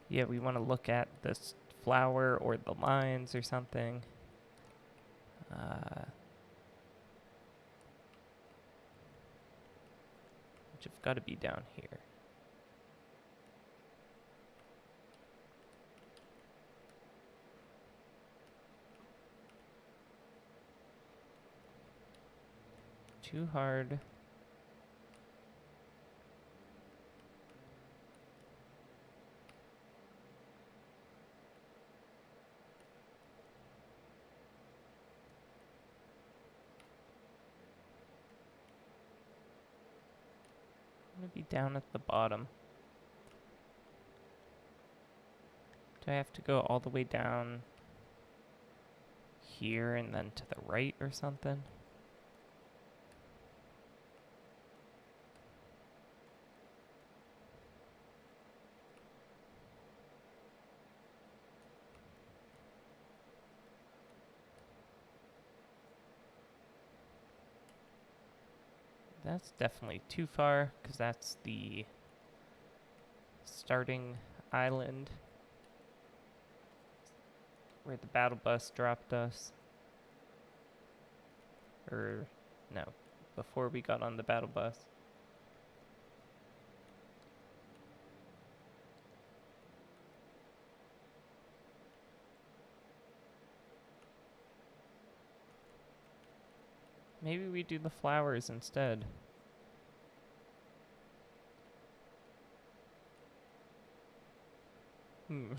Yeah, we want to look at this flower or the lines or something. Which have got to be down here. Too hard. I'm gonna be down at the bottom. Do I have to go all the way down here and then to the right or something? That's definitely too far, because that's the starting island where the battle bus dropped us. Or, no, before we got on the battle bus. Maybe we do the flowers instead. Hmm.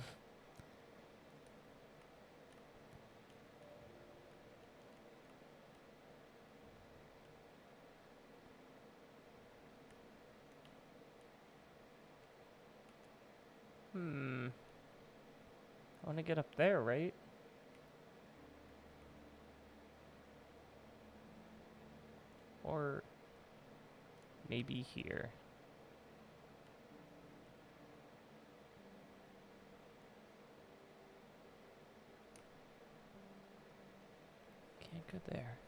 I want to get up there, right? Or maybe here. Can't go there.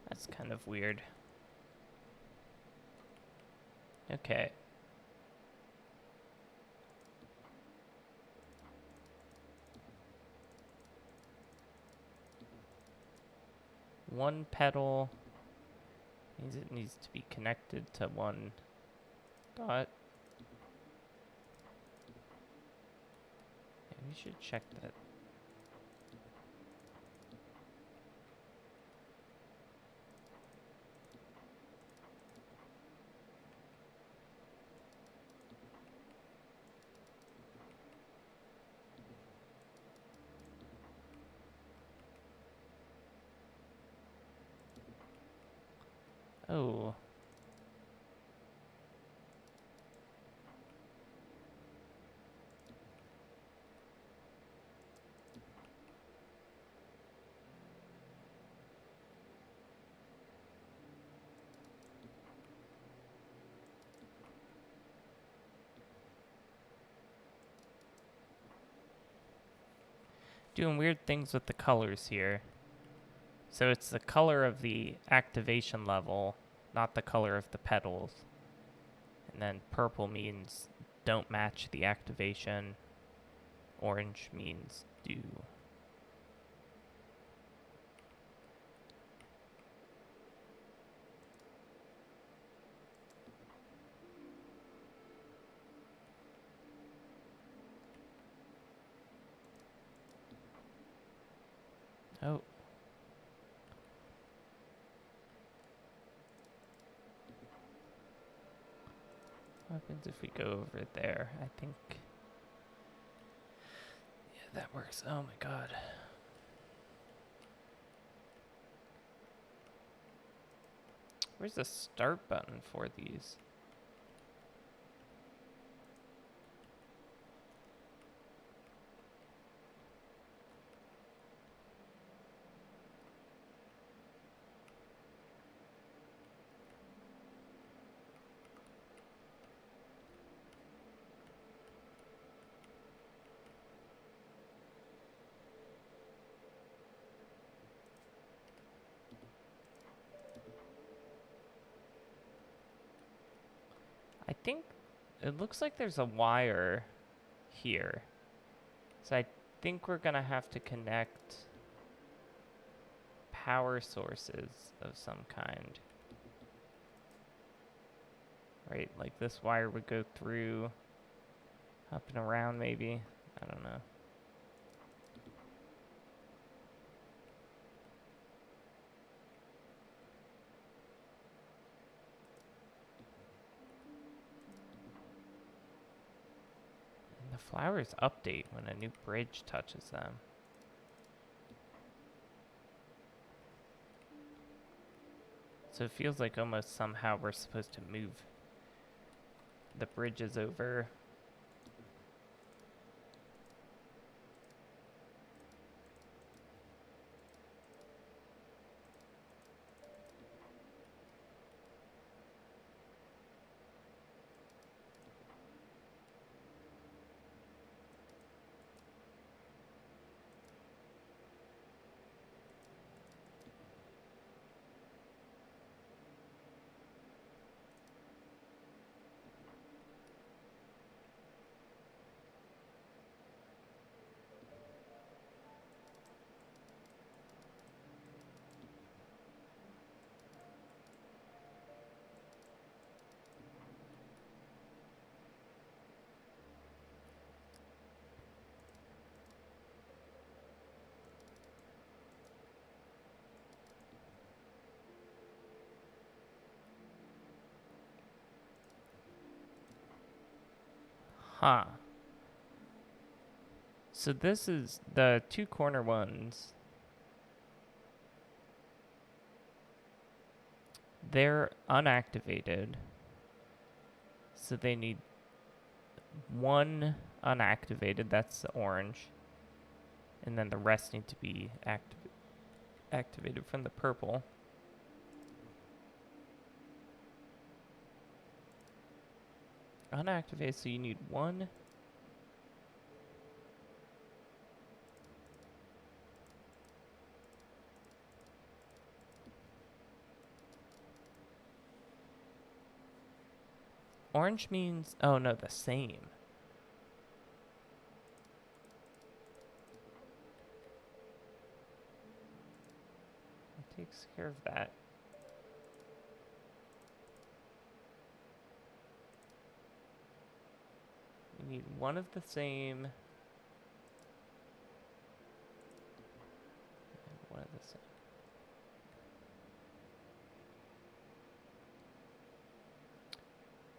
That's kind of weird. Okay. One petal means it needs to be connected to one dot. Yeah, we should check that. Oh. Doing weird things with the colors here. So it's the color of the activation level, not the color of the petals. And then purple means don't match the activation. Orange means do. Oh. What happens if we go over there? I think... Yeah, that works. Oh my god. Where's the start button for these? I think it looks like there's a wire here. So I think we're gonna have to connect power sources of some kind. Right, like this wire would go through, up and around maybe. I don't know. And the flowers update when a new bridge touches them. So it feels like almost somehow we're supposed to move the bridges over. Huh. So this is the two corner ones. They're unactivated. So they need one unactivated, that's the orange. And then the rest need to be activated from the purple. Unactivated, so you need one. Orange means, oh no, the same. It takes care of that. You need one of the same. And one of the same.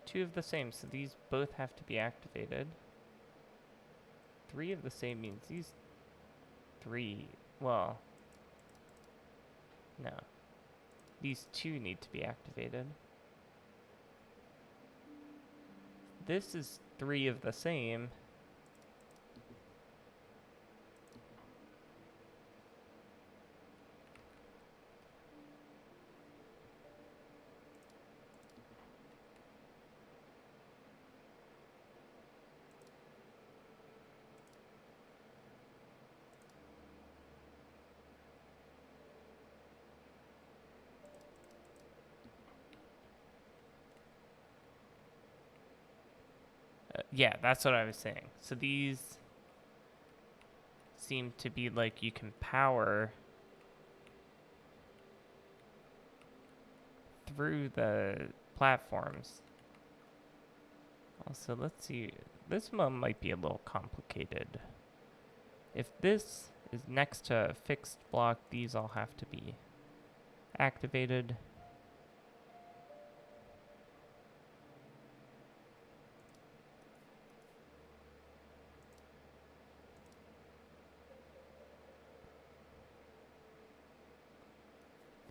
Two of the same, so these both have to be activated. Three of the same means these three, well, no. These two need to be activated. This is three of the same. Yeah, that's what I was saying. So these seem to be like you can power through the platforms. Also, let's see. This one might be a little complicated. If this is next to a fixed block, these all have to be activated.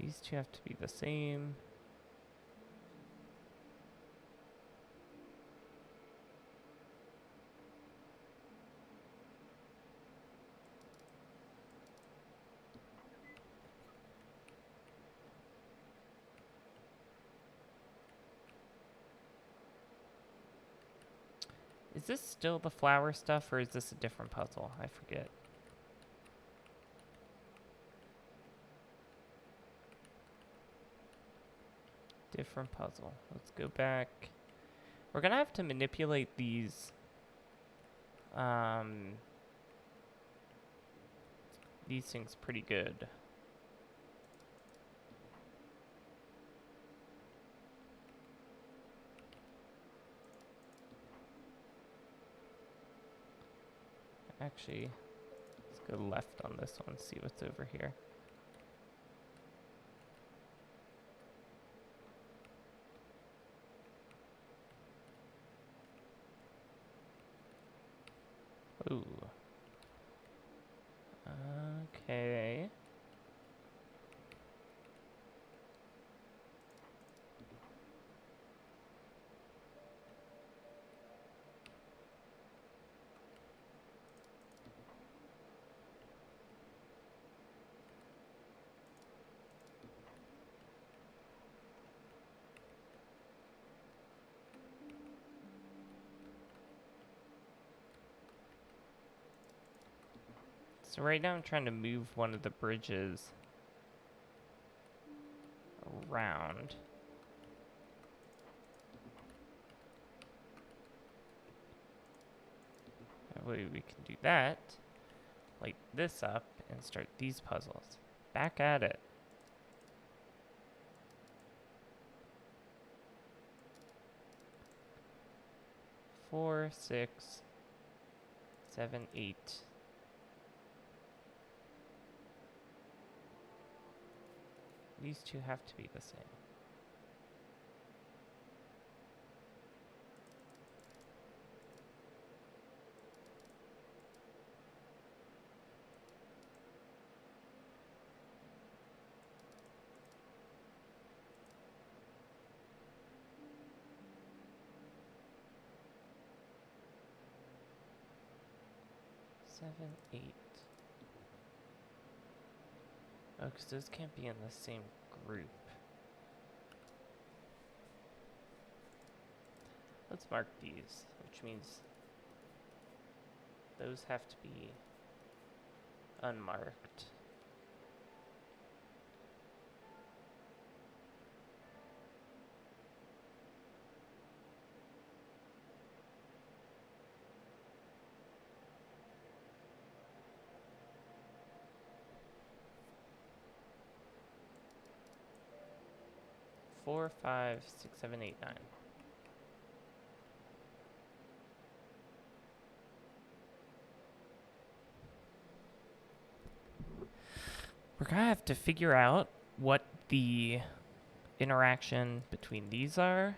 These two have to be the same. Is this still the flower stuff, or is this a different puzzle? I forget. Different puzzle. Let's go back. We're gonna have to manipulate these things pretty good. Actually, let's go left on this one, see what's over here. Ooh. Okay. So right now I'm trying to move one of the bridges around. That way we can do that, light this up, and start these puzzles. Back at it. Four, 6, 7, 8. These two have to be the same. Seven, 8. Oh, because those can't be in the same group. Let's mark these, which means those have to be unmarked. Four, 5, 6, 7, 8, 9. We're gonna have to figure out what the interaction between these are.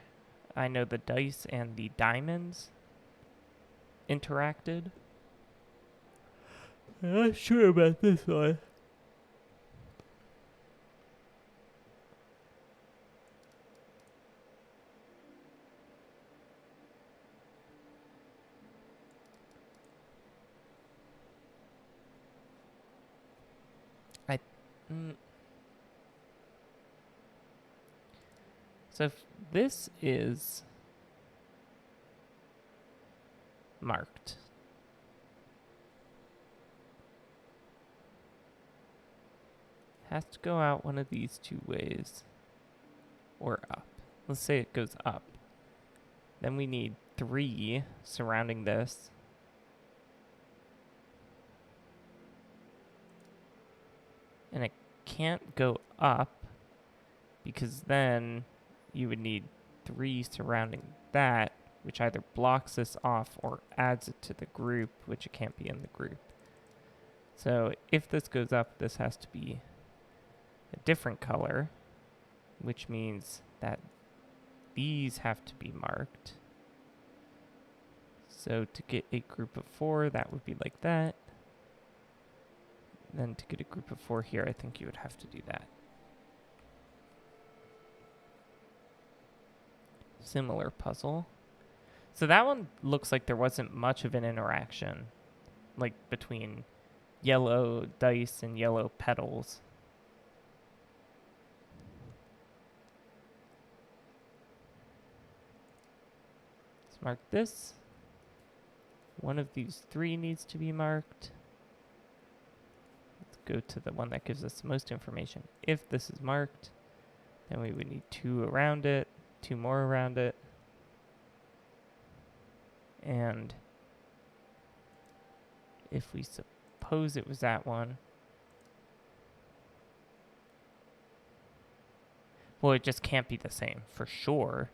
I know the dice and the diamonds interacted. I'm not sure about this one. So if this is marked, has to go out one of these two ways or up. Let's say it goes up. Then we need 3 surrounding this. And it can't go up because then you would need 3 surrounding that, which either blocks this off or adds it to the group, which it can't be in the group. So if this goes up, this has to be a different color, which means that these have to be marked. So to get a group of 4, that would be like that. Then to get a group of 4 here, I think you would have to do that. Similar puzzle. So that one looks like there wasn't much of an interaction, like between yellow dice and yellow petals. Let's mark this. One of these three needs to be marked. Let's go to the one that gives us the most information. If this is marked, then we would need 2 around it, 2 more around it. And if we suppose it was that one, well, it just can't be the same for sure,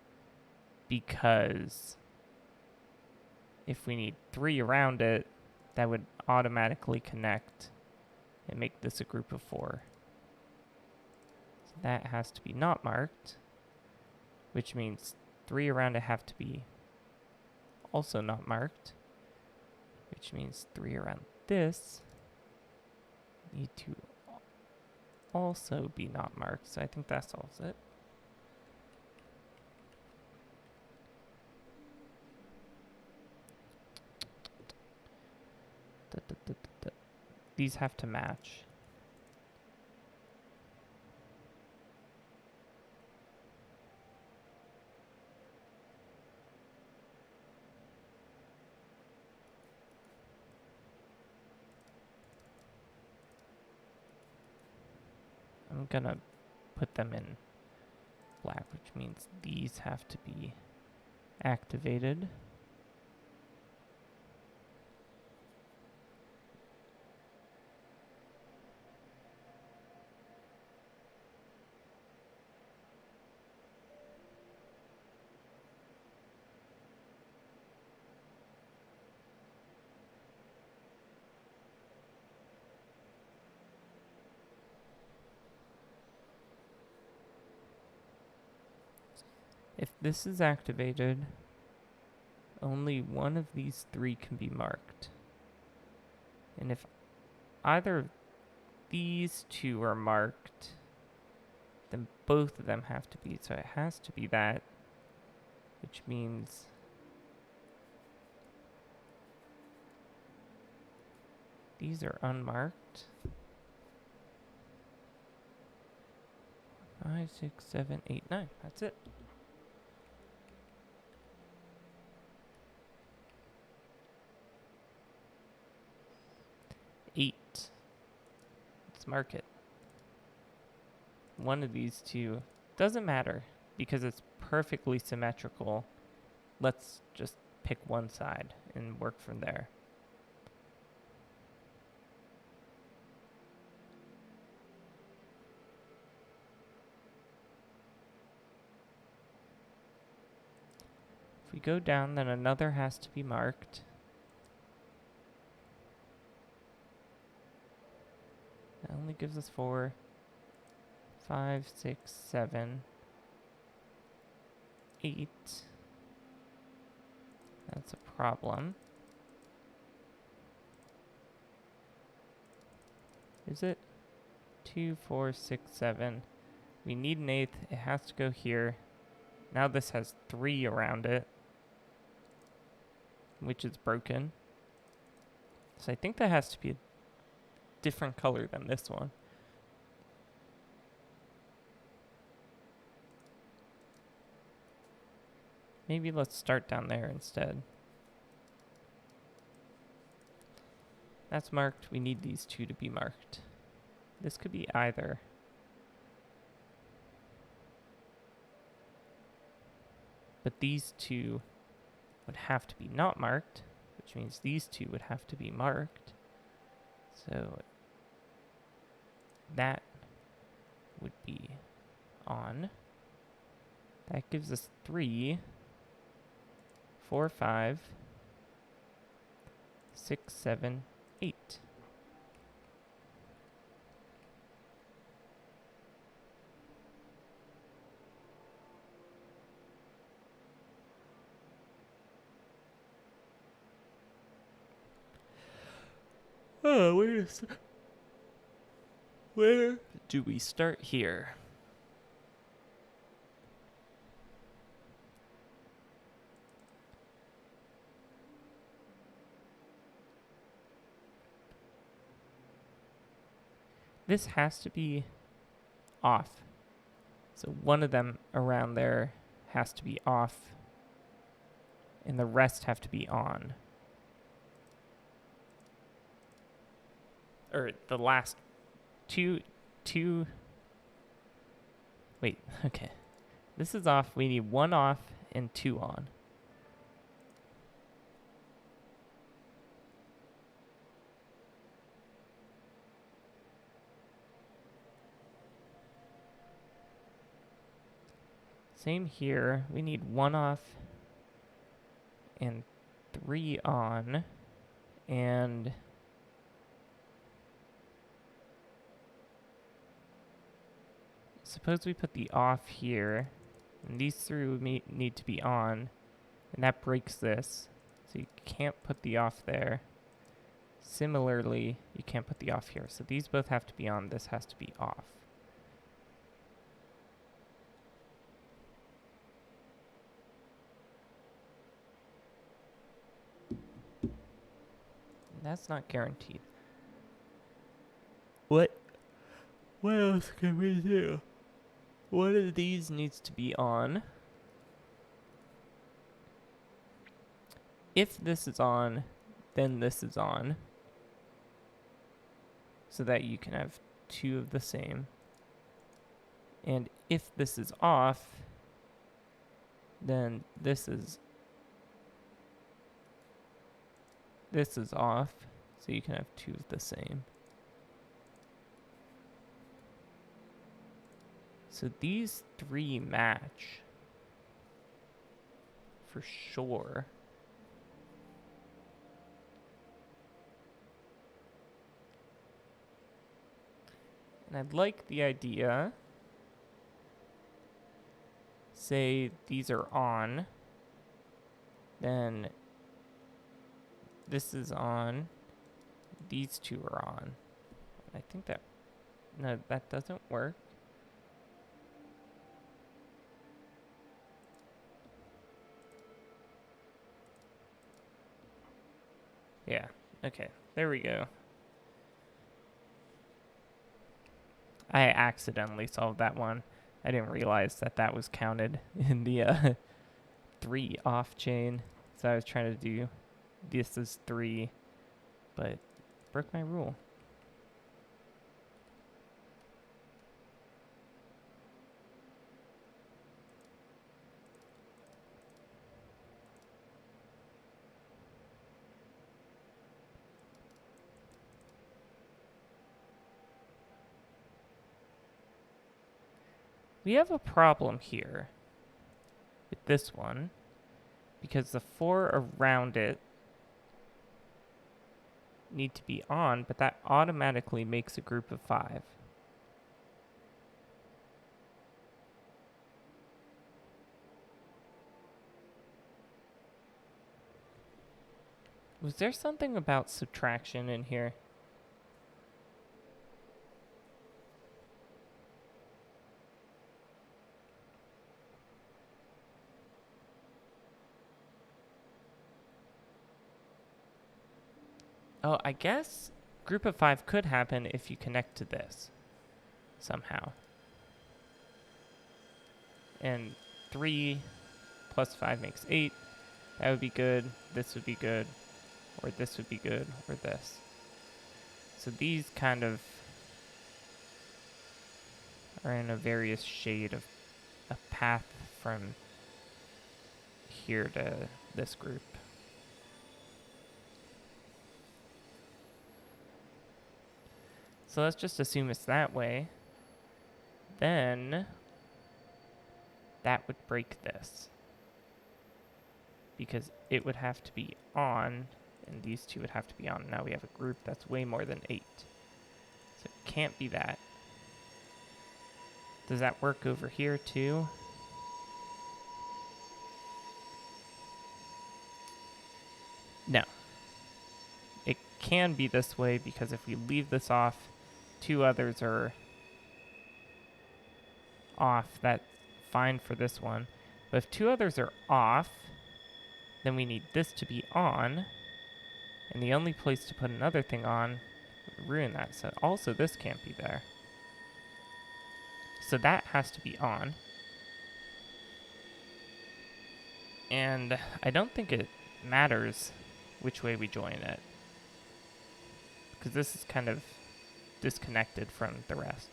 because if we need 3 around it, that would automatically connect and make this a group of 4. So that has to be not marked, which means 3 around it have to be also not marked, which means 3 around this need to also be not marked. So I think that solves it. These have to match. I'm gonna put them in black, which means these have to be activated. If this is activated, only one of these 3 can be marked. And if either of these 2 are marked, then both of them have to be. So it has to be that, which means these are unmarked. 5, 6, 7, 8, 9. That's it. Let's mark it. One of these 2 doesn't matter because it's perfectly symmetrical. Let's just pick one side and work from there. If we go down, then another has to be marked. That only gives us 4, 5, 6, 7, 8. That's a problem. Is it? 2, 4, 6, 7. We need an 8th. It has to go here. Now this has 3 around it, which is broken. So I think that has to be a different color than this one. Maybe let's start down there instead. That's marked. We need these 2 to be marked. This could be either. But these 2 would have to be not marked, which means these 2 would have to be marked. So that would be on. That gives us 3, 4, 5, 6, 7, 8. Oh, where do we start here? This has to be off. So one of them around there has to be off, and the rest have to be on. or the last two, wait, okay. This is off. We need 1 off and 2 on. Same here. We need 1 off and 3 on. And suppose we put the off here. And these 3 need to be on. And that breaks this. So you can't put the off there. Similarly, you can't put the off here. So these both have to be on. This has to be off. That's not guaranteed. What else can we do? One of these needs to be on. If this is on, then this is on. So that you can have 2 of the same. And if this is off, then this is off. So you can have 2 of the same. So these 3 match for sure. And I'd like the idea, say these are on, then this is on, these 2 are on. I think that, no, that doesn't work. Yeah, okay, there we go. I accidentally solved that one. I didn't realize that that was counted in the 3 off chain. So I was trying to do this is 3, but broke my rule. We have a problem here with this one because the 4 around it need to be on, but that automatically makes a group of 5. Was there something about subtraction in here? Oh, I guess group of 5 could happen if you connect to this somehow. And 3 plus 5 makes 8. That would be good. This would be good. Or this would be good. Or this. So these kind of are in a various shade of a path from here to this group. So let's just assume it's that way. Then that would break this. Because it would have to be on, and these 2 would have to be on. Now we have a group that's way more than 8. So it can't be that. Does that work over here too? No. It can be this way because if we leave this off, 2 others are off. That's fine for this one. But if 2 others are off, then we need this to be on. And the only place to put another thing on would ruin that. So also this can't be there. So that has to be on. And I don't think it matters which way we join it. Because this is kind of disconnected from the rest.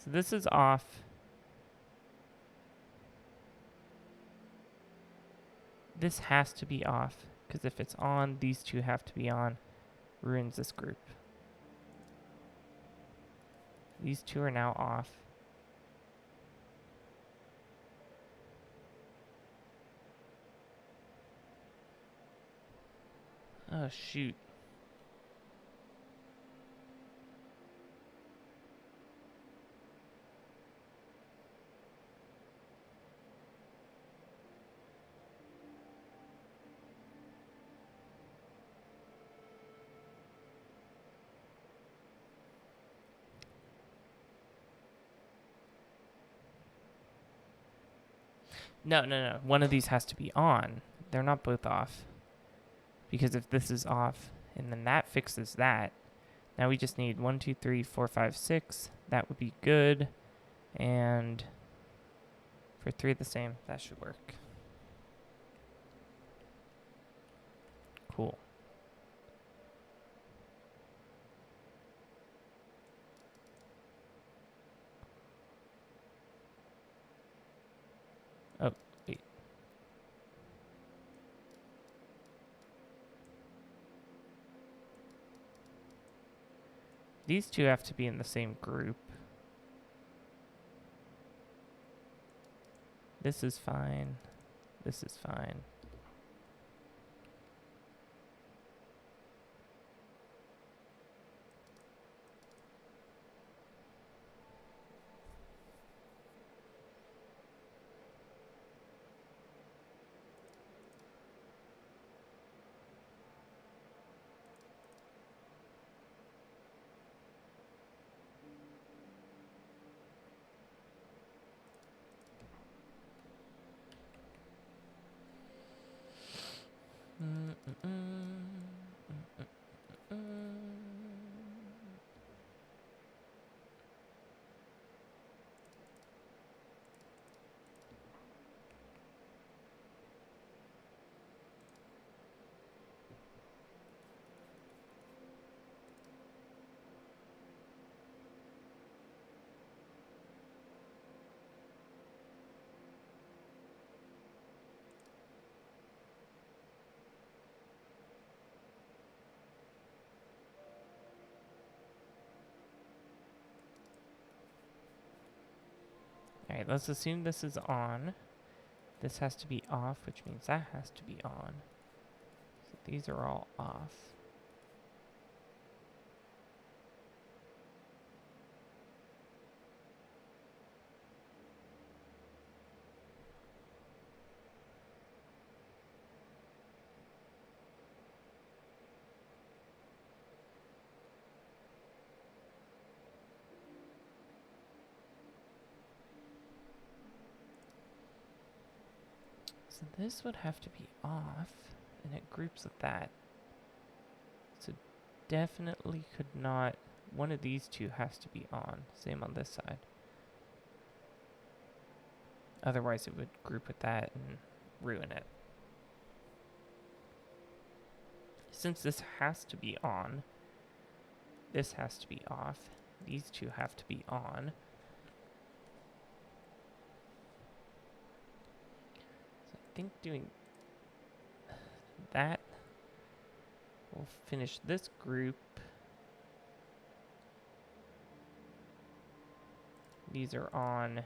So this is off. This has to be off, because if it's on, these two have to be on. Ruins this group. These two are now off. Oh, shoot. No. One of these has to be on. They're not both off. Because if this is off, and then that fixes that, now we just need 1, 2, 3, 4, 5, 6. That would be good. And for 3 of the same, that should work. Cool. Oh, wait. These two have to be in the same group. This is fine. This is fine. Alright, let's assume this is on. This has to be off, which means that has to be on. So these are all off. So this would have to be off, and it groups with that. So definitely could not, one of these two has to be on. Same on this side. Otherwise it would group with that and ruin it. Since this has to be on, this has to be off, these two have to be on. I think doing that will finish this group. These are on.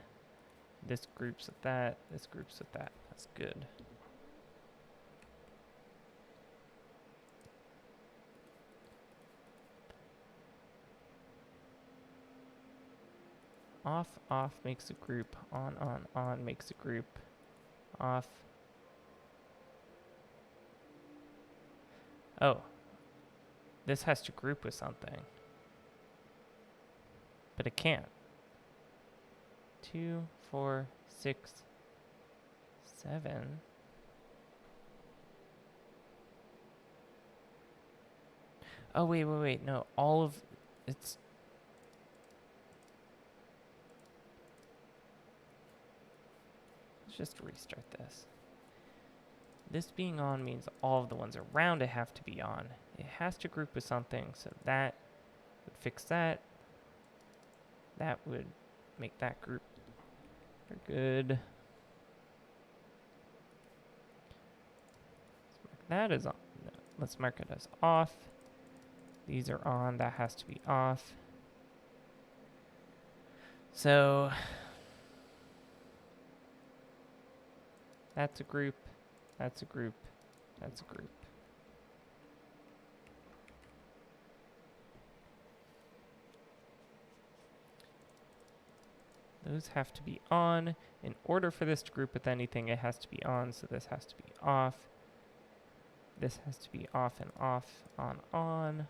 This groups with that. This groups with that. That's good. Off, off makes a group. On makes a group. Off. Oh, this has to group with something. But it can't. 2, 4, 6, 7. Oh, wait. No, all of it's. just restart this. This being on means all of the ones around it have to be on. It has to group with something, so that would fix that. That would make that group. We're good. Let's mark that as on. No, let's mark it as off. These are on. That has to be off. So that's a group. That's a group. That's a group. Those have to be on. In order for this to group with anything, it has to be on, so this has to be off. This has to be off and off, on.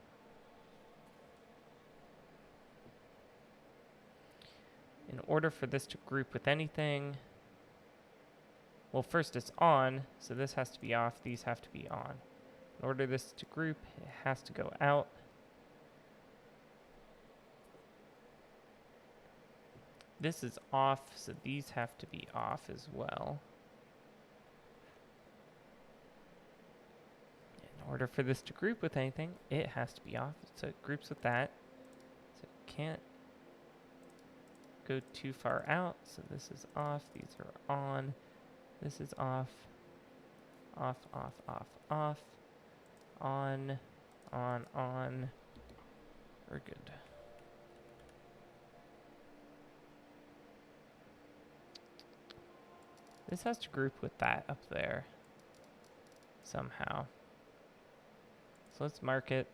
In order for this to group with anything, well, first it's on, so this has to be off, these have to be on. In order for this to group, it has to go out. This is off, so these have to be off as well. In order for this to group with anything, it has to be off, so it groups with that. So it can't go too far out, so this is off, these are on. This is off, off, off, off, off, on. We're good. This has to group with that up there somehow. So let's mark it.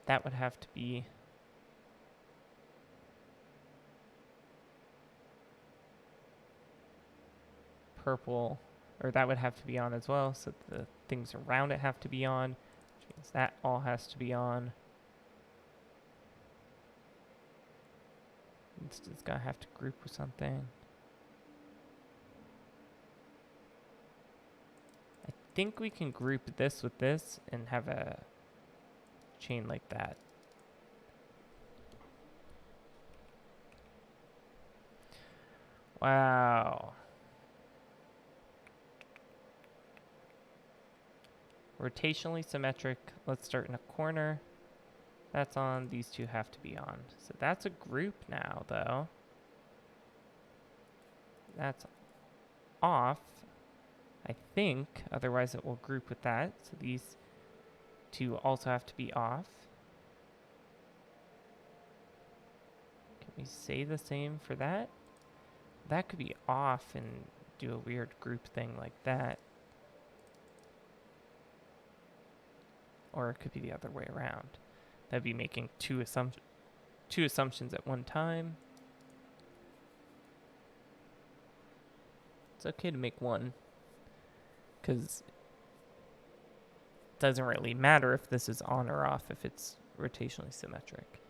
That would have to be purple, or that would have to be on as well, so the things around it have to be on, which means that all has to be on. It's gonna have to group with something. I think we can group this with this and have a chain like that. Wow. Rotationally symmetric. Let's start in a corner. That's on. These two have to be on. So that's a group now, though. That's off, I think. Otherwise, it will group with that. So these two also have to be off. Can we say the same for that? That could be off and do a weird group thing like that. Or it could be the other way around. That'd be making two assumptions at one time. It's okay to make one, because it doesn't really matter if this is on or off if it's rotationally symmetric.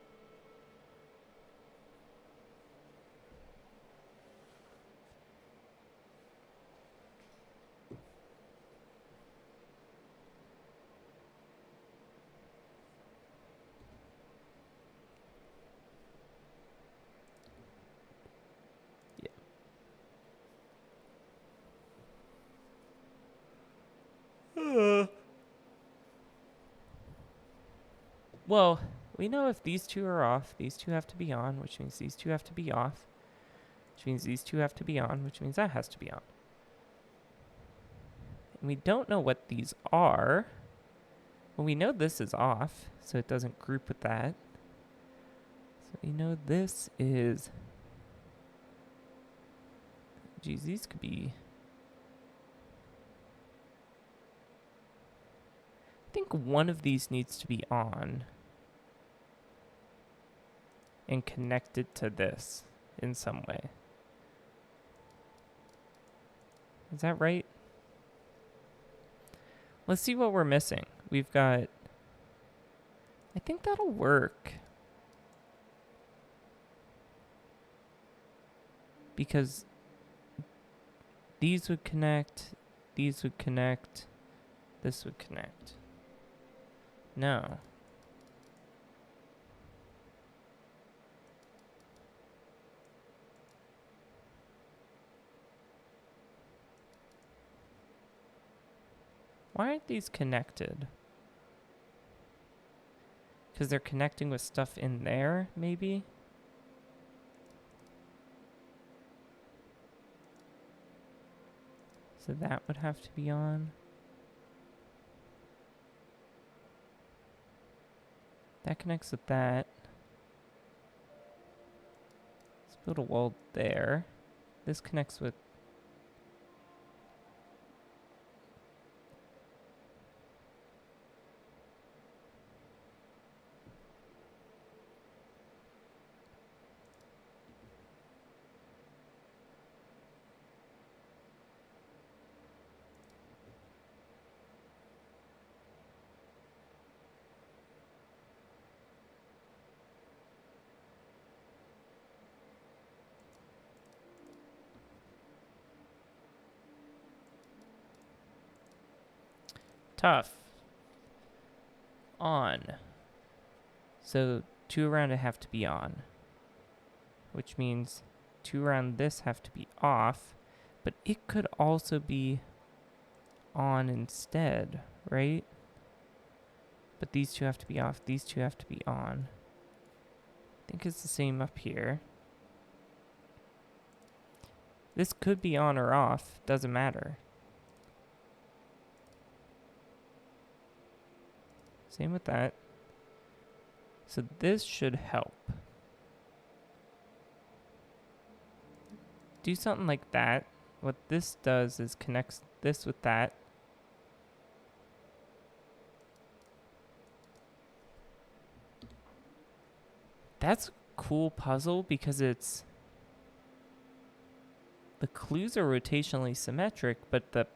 Well, we know if these two are off, these two have to be on, which means these two have to be off, which means these two have to be on, which means that has to be on. And we don't know what these are. Well, we know this is off, so it doesn't group with that. So we know this is... Geez, these could be... I think one of these needs to be on and connected to this in some way. Is that right? Let's see what we're missing. We've got... I think that'll work. Because these would connect, these would connect, this would connect. No. Why aren't these connected? Because they're connecting with stuff in there, maybe? So that would have to be on. That connects with that. Let's build a wall there. This connects with... Tough. On. So 2 around it have to be on. Which means 2 around this have to be off. But it could also be on instead, right? But these 2 have to be off. These 2 have to be on. I think it's the same up here. This could be on or off. Doesn't matter. Same with that. So this should help. Do something like that. What this does is connects this with that. That's a cool puzzle because it's... The clues are rotationally symmetric, but the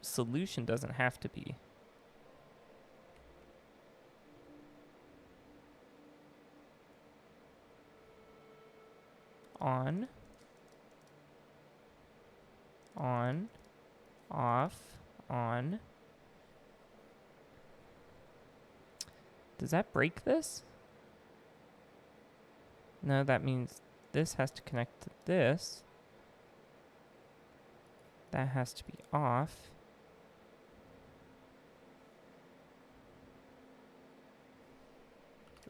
solution doesn't have to be. On, off, on. Does that break this? No, that means this has to connect to this. That has to be off.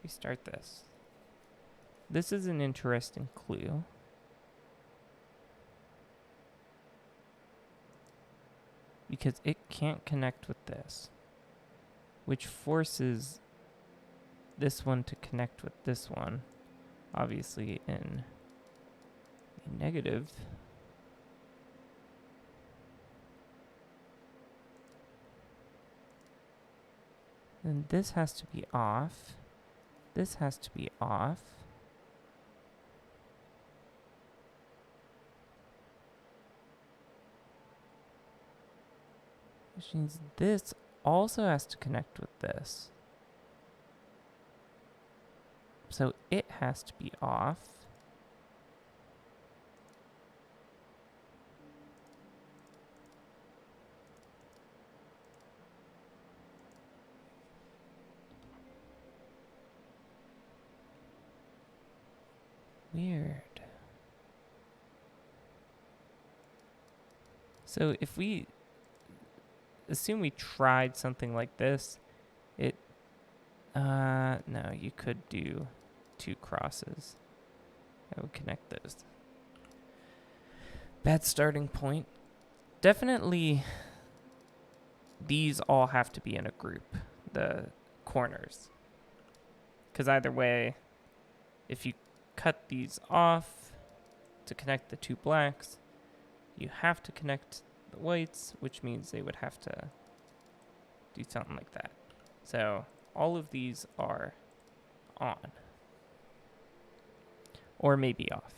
Restart this. This is an interesting clue. Because it can't connect with this, which forces this one to connect with this one, obviously in the negative. Then this has to be off. This has to be off. Which means this also has to connect with this. So it has to be off. Weird. So if we assume we tried something like this, it, no, you could do 2 crosses. That would connect those. Bad starting point. Definitely, these all have to be in a group, the corners. Because either way, if you cut these off to connect the 2 blacks, you have to connect the whites, which means they would have to do something like that. So all of these are on. Or maybe off.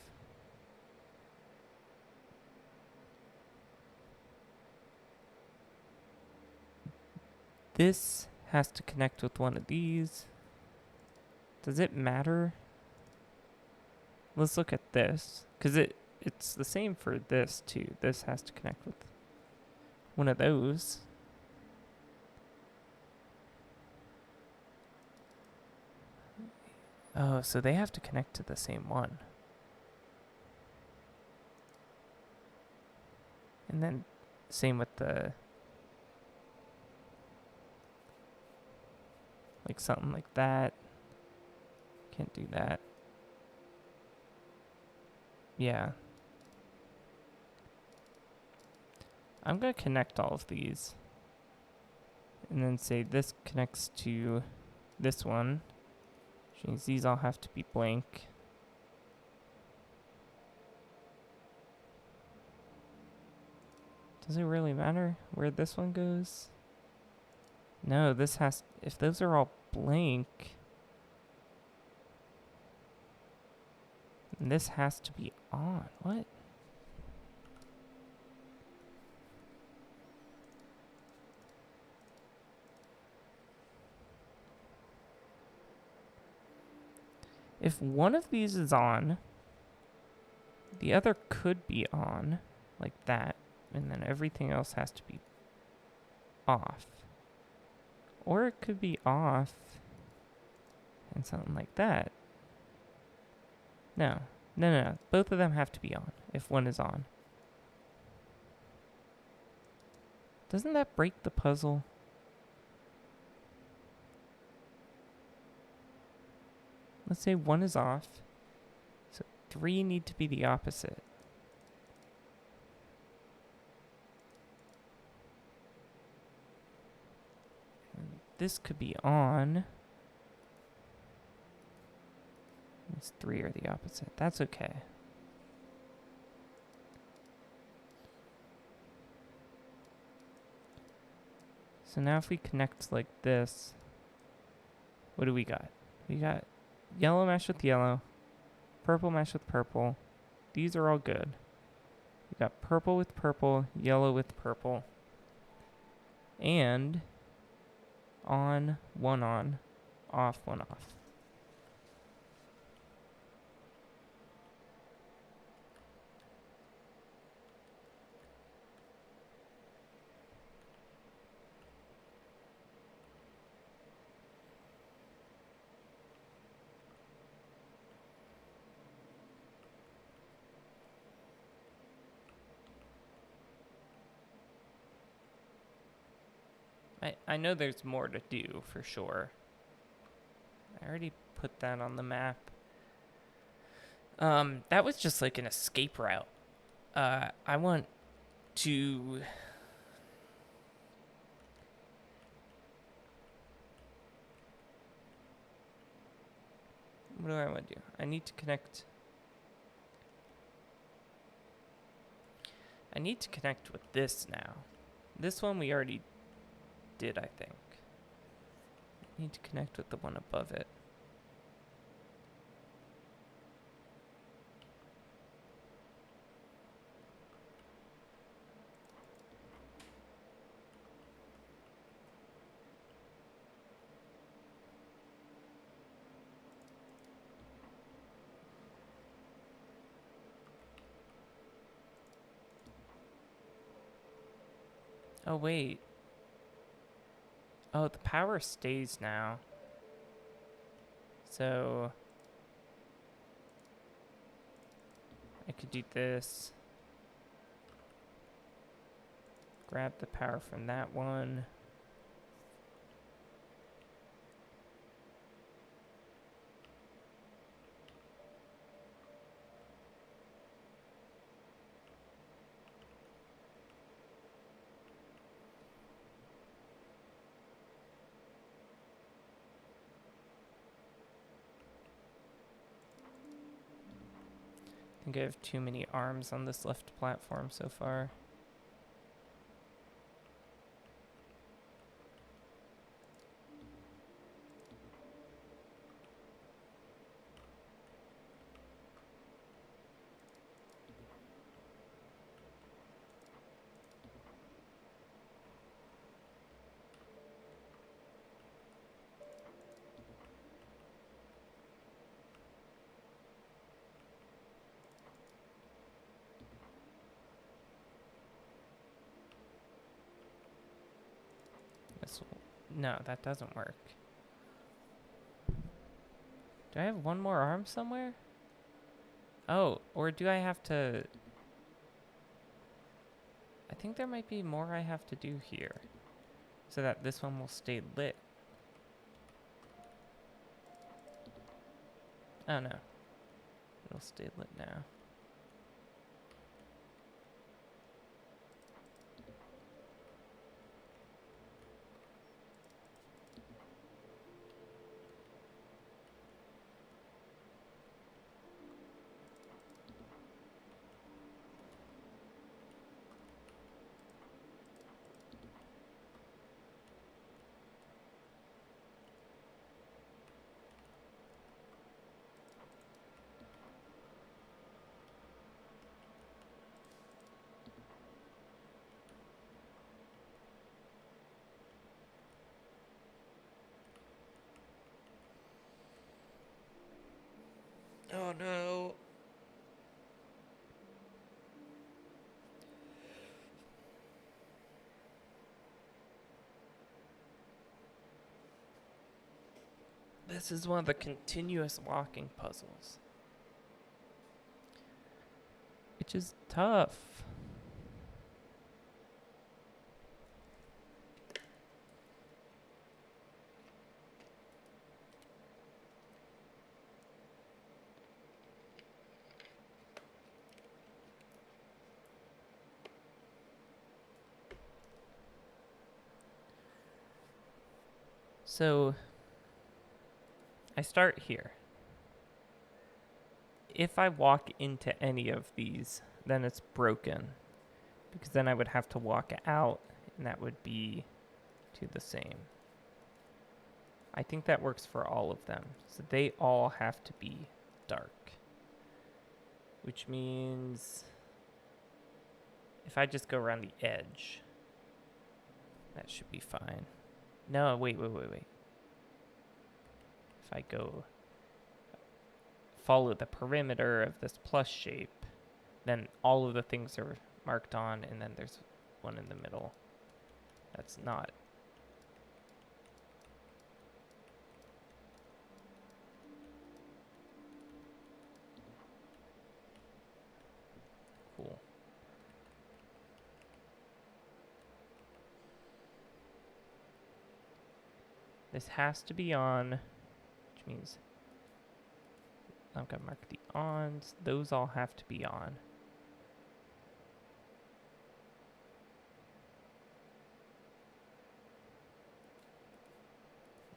This has to connect with one of these. Does it matter? Let's look at this, because it's the same for this too. This has to connect with one of those. Oh, so they have to connect to the same one. And then same with the Like something like that. Can't do that. Yeah. I'm going to connect all of these. And then say this connects to this one. Which means these all have to be blank. Does it really matter where this one goes? No, this has... If those are all blank... This has to be on. What? If one of these is on, the other could be on, like that, and then everything else has to be off. Or it could be off and something like that. No. No. Both of them have to be on if one is on. Doesn't that break the puzzle? Let's say one is off. So 3 need to be the opposite. And this could be on. These 3 are the opposite. That's okay. So now if we connect like this, what do we got? We got yellow mesh with yellow, purple mesh with purple. These are all good. We got purple with purple, yellow with purple. And on, off, one off. I know there's more to do for sure. I already put that on the map. That was just like an escape route. I want to... What do I want to do? I need to connect... I need to connect with this now. This one we already did, I think. I need to connect with the one above it. Oh, wait. Oh, the power stays now. So... I could do this. Grab the power from that one. I think I have too many arms on this left platform so far. No, that doesn't work. Do I have one more arm somewhere? Oh, or do I have to... I think there might be more I have to do here. So that this one will stay lit. Oh no. It'll stay lit now. Oh no. This is one of the continuous walking puzzles, which is tough. So I start here. If I walk into any of these, then it's broken, because then I would have to walk out, and that would be to the same. I think that works for all of them. So they all have to be dark, which means if I just go around the edge, that should be fine. No, wait. If I go follow the perimeter of this plus shape, then all of the things are marked on, and then there's one in the middle. That's not. Cool. This has to be on, which means I'm going to mark the ons. Those all have to be on.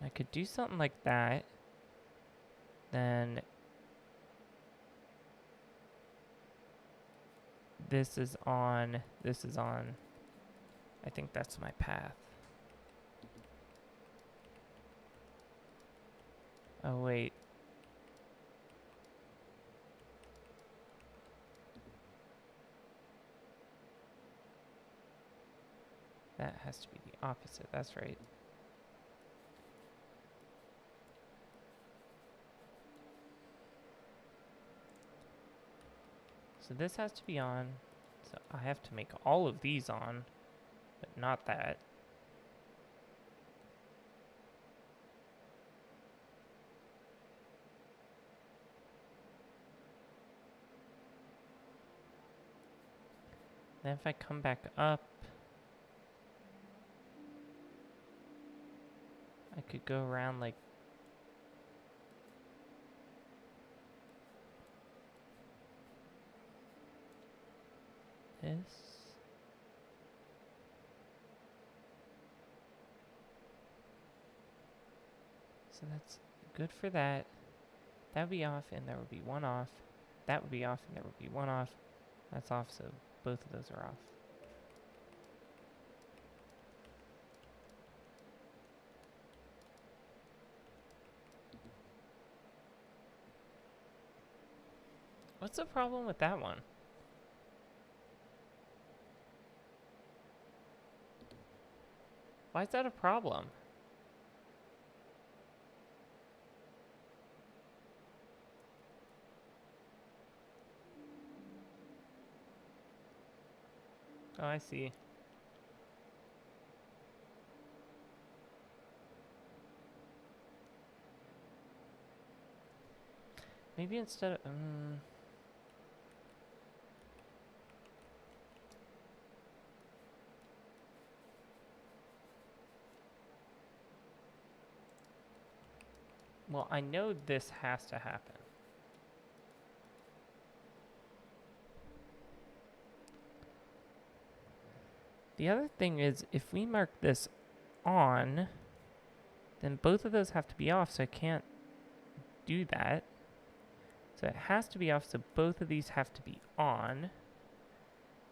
I could do something like that. Then this is on, this is on. I think that's my path. Oh, wait. That has to be the opposite. That's right. So this has to be on. So I have to make all of these on, but not that. Then if I come back up, I could go around like this. So that's good for that. That would be off, and there would be one off. That would be off, and there would be one off. That's off, so both of those are off. What's the problem with that one? Why is that a problem? Oh, I see. Maybe instead of... well, I know this has to happen. The other thing is, if we mark this on, then both of those have to be off, so I can't do that. So it has to be off, so both of these have to be on.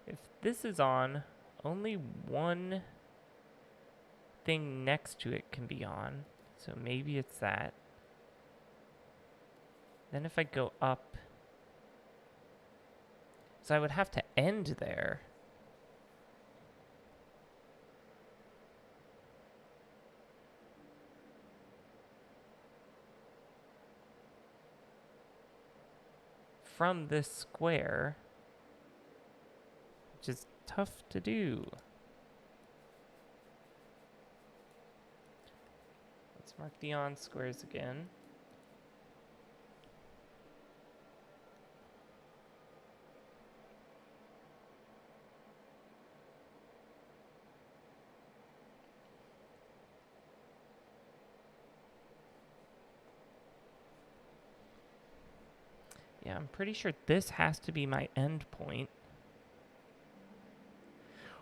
If this is on, only one thing next to it can be on. So maybe it's that. Then if I go up, so I would have to end there. From this square, which is tough to do. Let's mark the on squares again. Yeah, I'm pretty sure this has to be my end point.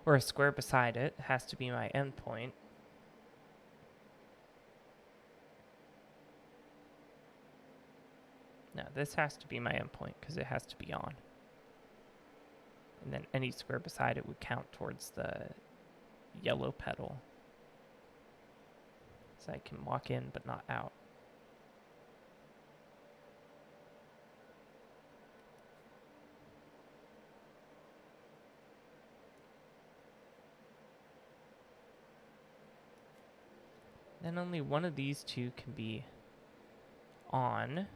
Or a square beside it has to be my end point. No, this has to be my end point because it has to be on. And then any square beside it would count towards the yellow petal. So I can walk in but not out. Then only one of these two can be on.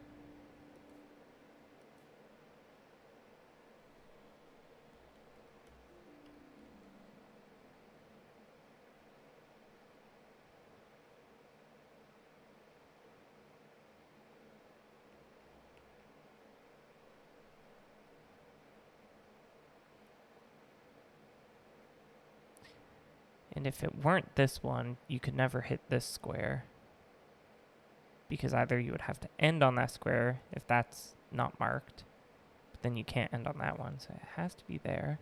And if it weren't this one, you could never hit this square. Because either you would have to end on that square if that's not marked, but then you can't end on that one, so it has to be there.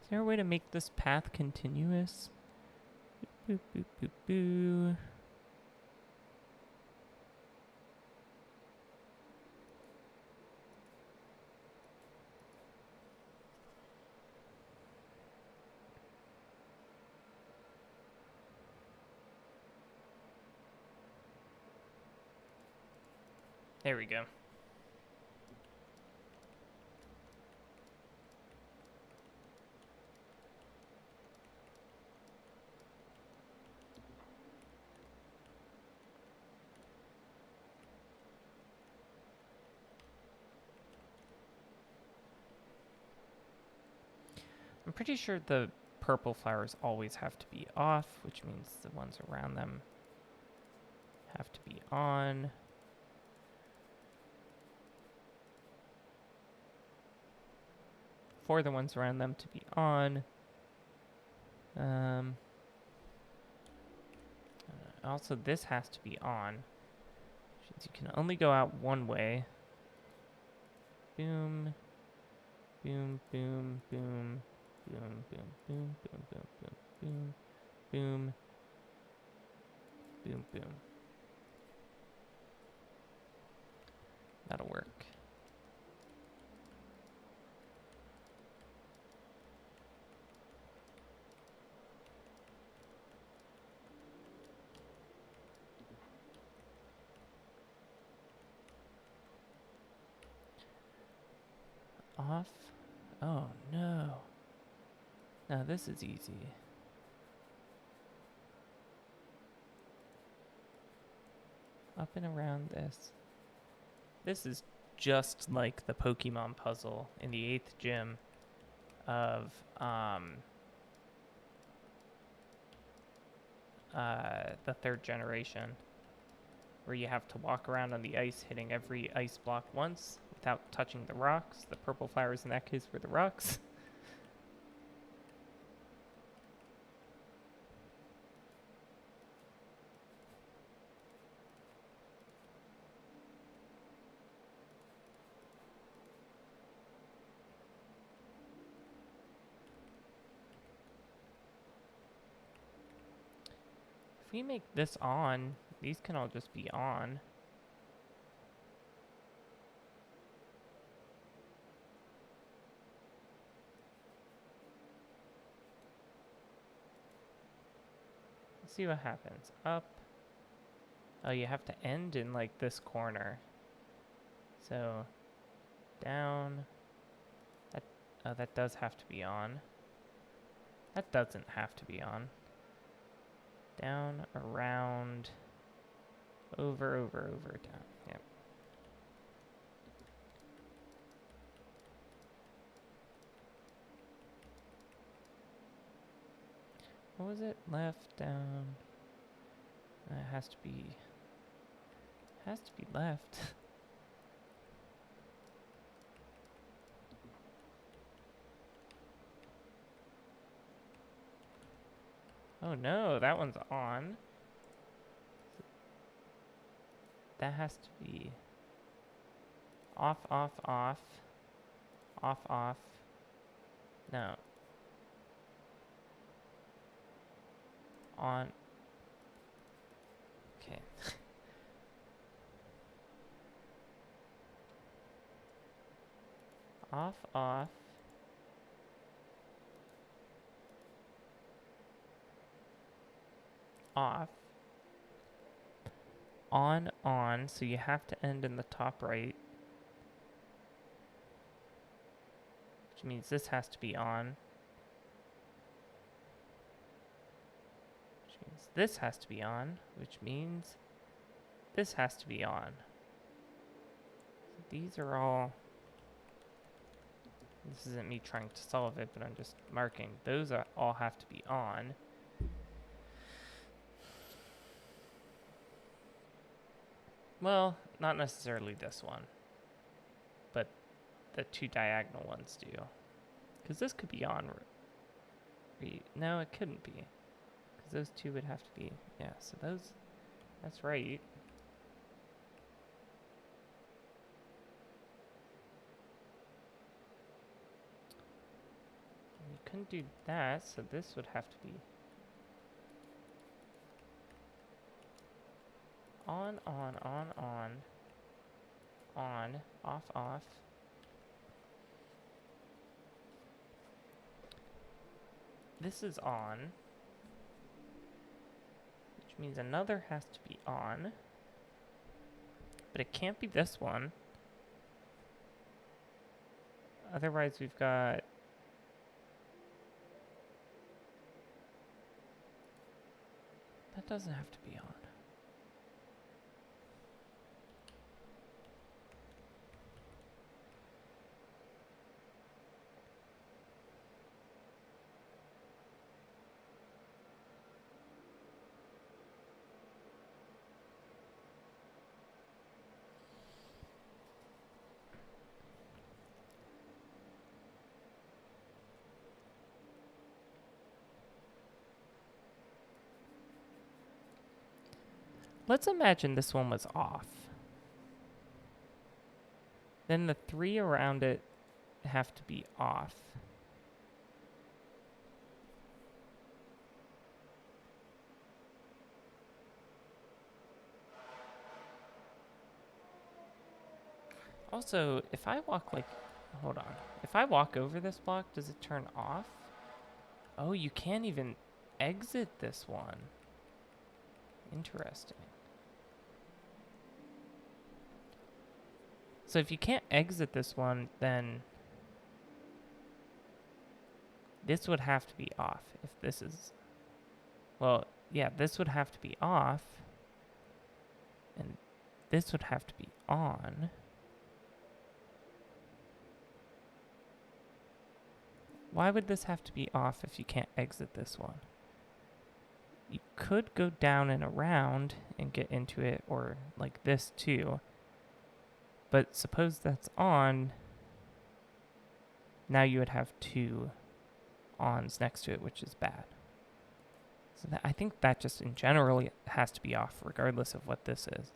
Is there a way to make this path continuous? Boop, boop, boop, boop. There we go. I'm pretty sure the purple flowers always have to be off, which means the ones around them have to be on. For the ones around them to be on. Also, this has to be on. Which means you can only go out one way. Boom. Boom, boom, boom. Boom, boom, boom, boom, boom, boom, boom. Boom. Boom, boom. That'll work. Off. Oh, no. No, this is easy. Up and around this. This is just like the Pokemon puzzle in the 8th gym of the 3rd generation, where you have to walk around on the ice hitting every ice block once without touching the rocks. The purple flowers in that case were the rocks. If we make this on, these can all just be on. Let's see what happens. Up. Oh, you have to end in like this corner. So, down. That does have to be on. That doesn't have to be on. Down, around, over, down. Yep. What was it? Left, down. It has to be left. Oh no, that one's on. That has to be off, off, off, off, off. No. On. Okay. Off, off. Off. On, so you have to end in the top right. Which means this has to be on. Which means this has to be on. Which means this has to be on. So these are all... This isn't me trying to solve it, but I'm just marking. Those all have to be on. Well, not necessarily this one, but the 2 diagonal ones do. Because this could be on. No, it couldn't be. Because those 2 would have to be, yeah, so those, that's right. You couldn't do that, so this would have to be on, off, off. This is on, which means another has to be on, but it can't be this one. Otherwise, we've got that doesn't have to be on. Let's imagine this one was off. Then the 3 around it have to be off. Also, if I walk like, hold on. If I walk over this block, does it turn off? Oh, you can't even exit this one. Interesting. So if you can't exit this one, then This would have to be off if this is... Well, yeah, this would have to be off. And this would have to be on. Why would this have to be off if you can't exit this one? You could go down and around and get into it, or like this too. But suppose that's on. Now you would have two ons next to it, which is bad. So I think that just in general has to be off, regardless of what this is.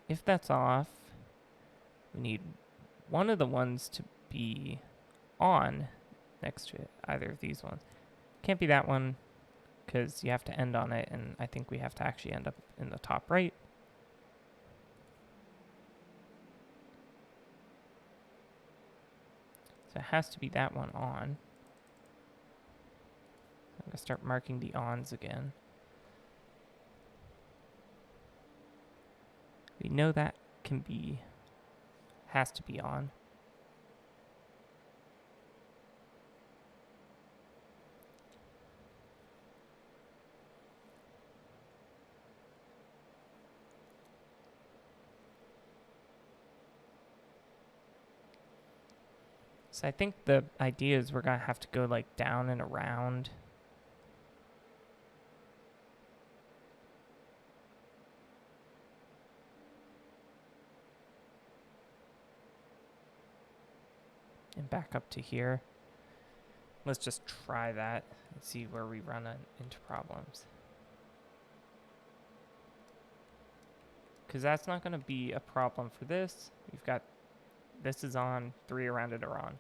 If that's off, we need one of the ones to be on next to it, either of these ones. Can't be that one, because you have to end on it, and I think we have to actually end up in the top right. So it has to be that one on. I'm going to start marking the ons again. We know that has to be on. So I think the idea is we're going to have to go like down and around. And back up to here. Let's just try that and see where we run into problems. Because that's not going to be a problem for this. We've got this is on, 3 around it are on.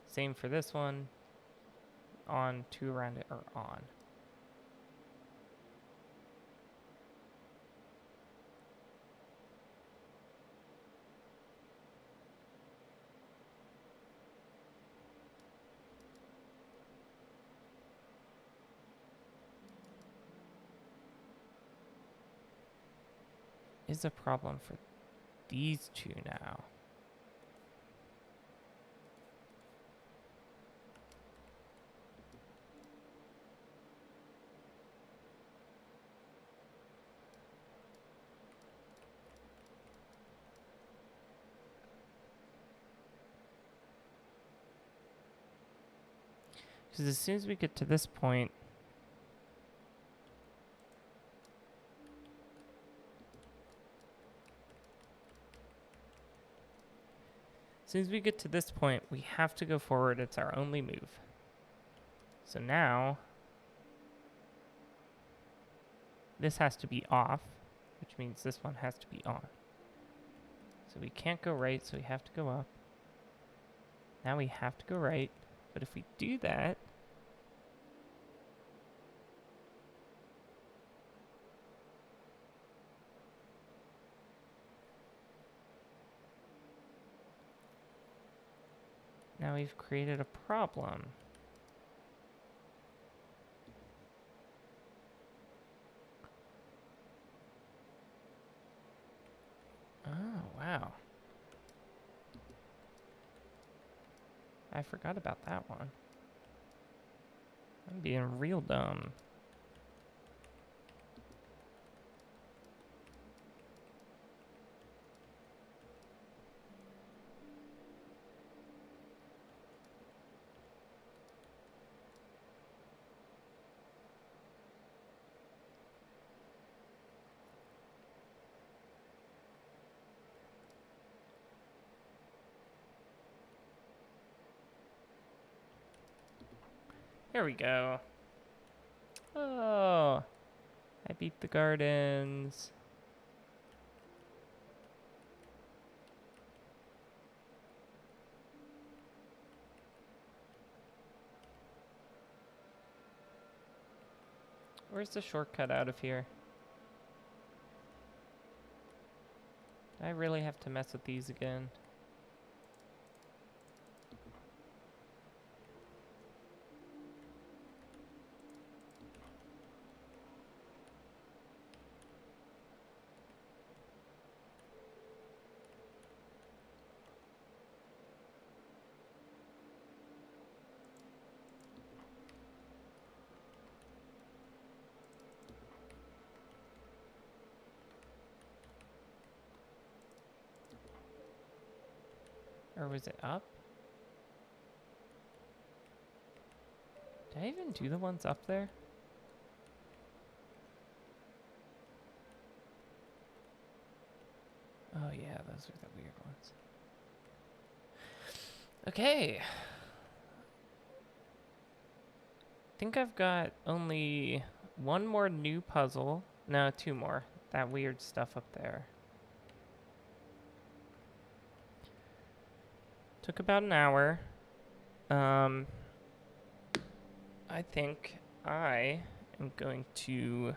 Same for this one. On, 2 around it are on. Is a problem for these two now. Because as soon as we get to this point, we have to go forward. It's our only move. So now, this has to be off, which means this one has to be on. So we can't go right, so we have to go up. Now we have to go right. But if we do that, now we've created a problem. Oh, wow. I forgot about that one. I'm being real dumb. There we go. Oh, I beat the gardens. Where's the shortcut out of here? Do I really have to mess with these again? Or was it up? Did I even do the ones up there? Oh yeah, those are the weird ones. Okay. I think I've got only one more new puzzle. No, two more. That weird stuff up there. Took about an hour. I think I am going to